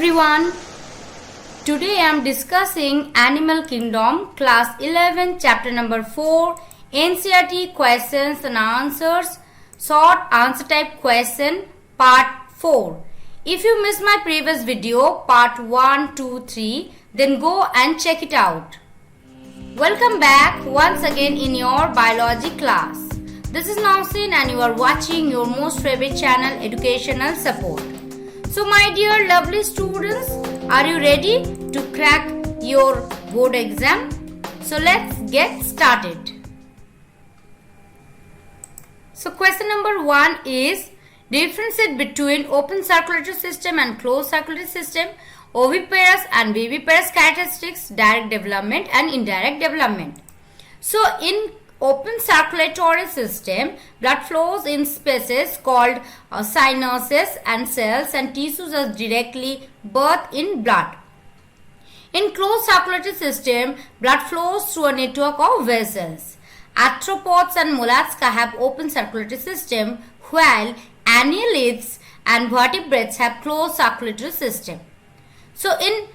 everyone. Today I am discussing Animal Kingdom, Class 11, Chapter number 4, NCERT Questions and Answers, Short Answer Type Question, Part 4. If you missed my previous video, Part 1, 2, 3, then go and check it out. Welcome back once again in your biology class. This is Nowsin and you are watching your most favorite channel, Educational Support. So my dear lovely students, are you ready to crack your board exam? So let's get started. So question number 1 is differentiate between open circulatory system and closed circulatory system, oviparous and viviparous characteristics, direct development and indirect development. So in open circulatory system, blood flows in spaces called sinuses and cells and tissues are directly birthed in blood. In closed circulatory system, blood flows through a network of vessels. Arthropods and mollusca have open circulatory system, while annelids and vertebrates have closed circulatory system. So in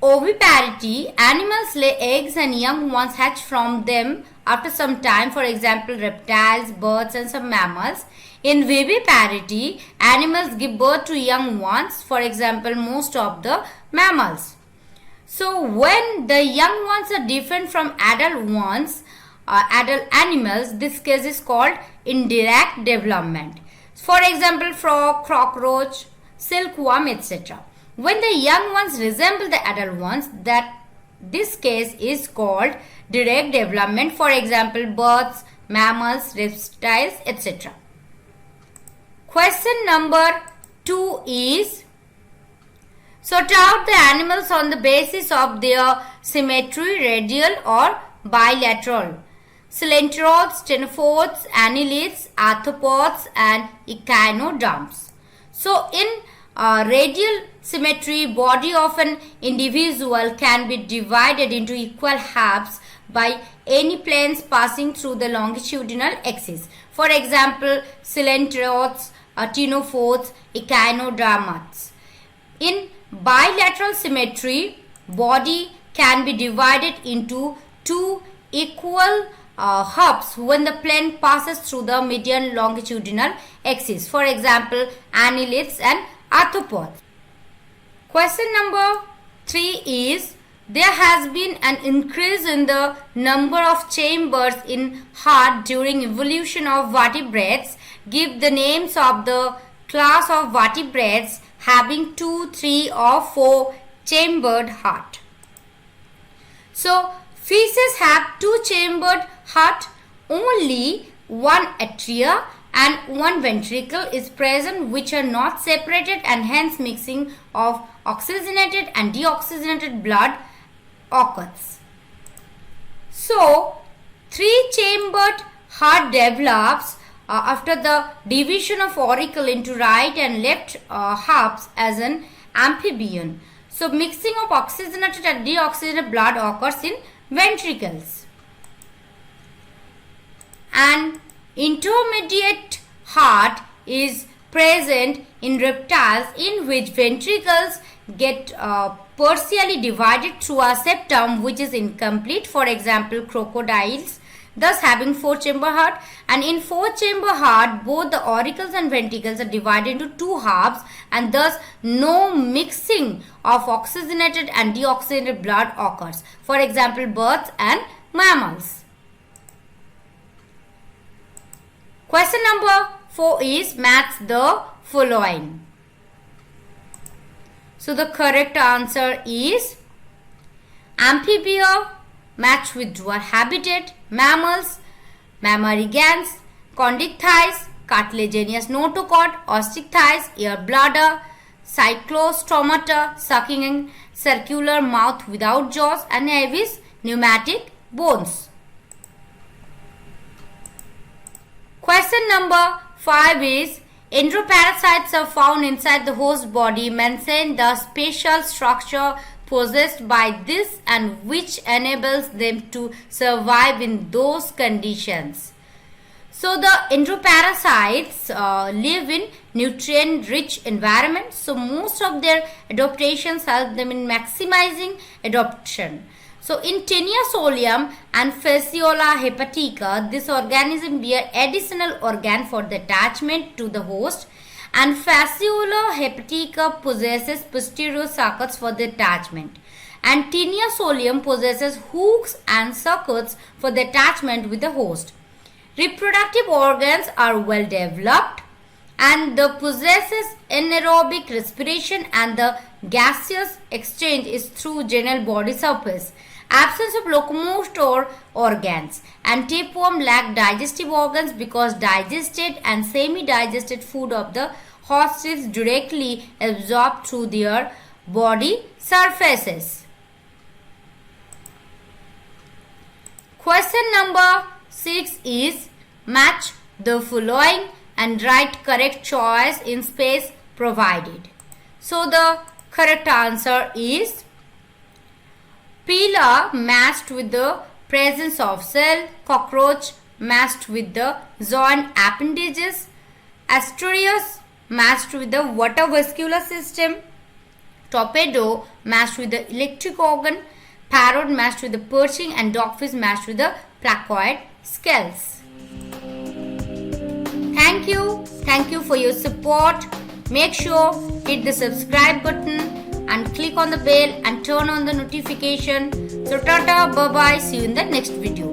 oviparity, animals lay eggs and young ones hatch from them after some time, for example reptiles, birds and some mammals. In viviparity, animals give birth to young ones, for example most of the mammals. So when the young ones are different from adult ones, adult animals, this case is called indirect development. For example frog, cockroach, silkworm, etc. When the young ones resemble the adult ones, this case is called direct development, for example birds, mammals, reptiles, etc. Question number 2 is, sort out the animals on the basis of their symmetry, radial or bilateral. Coelenterods, ctenophores, annelids, arthropods and echinoderms. So in radial symmetry, body of an individual can be divided into equal halves by any planes passing through the longitudinal axis. For example, coelenterods, ctenophores, echinoderms. In bilateral symmetry, body can be divided into two equal halves when the plane passes through the median longitudinal axis. For example, annelids and arthropods. Question number 3 is, there has been an increase in the number of chambers in heart during evolution of vertebrates. Give the names of the class of vertebrates having 2, 3 or 4 chambered heart. So fishes have 2 chambered heart. Only one atria and one ventricle is present, which are not separated, and hence mixing of oxygenated and deoxygenated blood occurs. So 3-chambered heart develops after the division of auricle into right and left halves as an amphibian. So mixing of oxygenated and deoxygenated blood occurs in ventricles. And intermediate heart is present in reptiles, in which ventricles get partially divided through a septum which is incomplete, for example crocodiles, thus having 4-chamber heart. And in 4-chamber heart, both the auricles and ventricles are divided into 2 halves, and thus no mixing of oxygenated and deoxygenated blood occurs, for example birds and mammals. Question number 4 is, match the following. So the correct answer is amphibia, match with dwarf habitat, mammals, mammary glands, condictites, cartilaginous notochord, ostrich thighs, ear bladder, cyclostomata, sucking and circular mouth without jaws, and avis, pneumatic bones. Question number 5 is, enteroparasites are found inside the host body. Mention the special structure possessed by this and which enables them to survive in those conditions. So the enteroparasites live in nutrient-rich environments. So most of their adaptations help them in maximizing adaptation. So in Taenia solium and Fasciola hepatica, this organism bear additional organ for the attachment to the host, and Fasciola hepatica possesses posterior circuits for the attachment, and Taenia solium possesses hooks and circuits for the attachment with the host. Reproductive organs are well developed, and the possesses anaerobic respiration, and the gaseous exchange is through general body surface. Absence of locomotor organs, and tapeworm lack digestive organs because digested and semi-digested food of the host is directly absorbed through their body surfaces. Question number 6 is match the following and write correct choice in space provided. So the correct answer is Pila matched with the presence of cell, cockroach matched with the joint appendages, Asterius matched with the water vascular system, Torpedo matched with the electric organ, Parrot matched with the perching, and Dogfish matched with the placoid scales. Thank you for your support. Make sure hit the subscribe button and click on the bell and turn on the notification. So tata, bye bye, see you in the next video.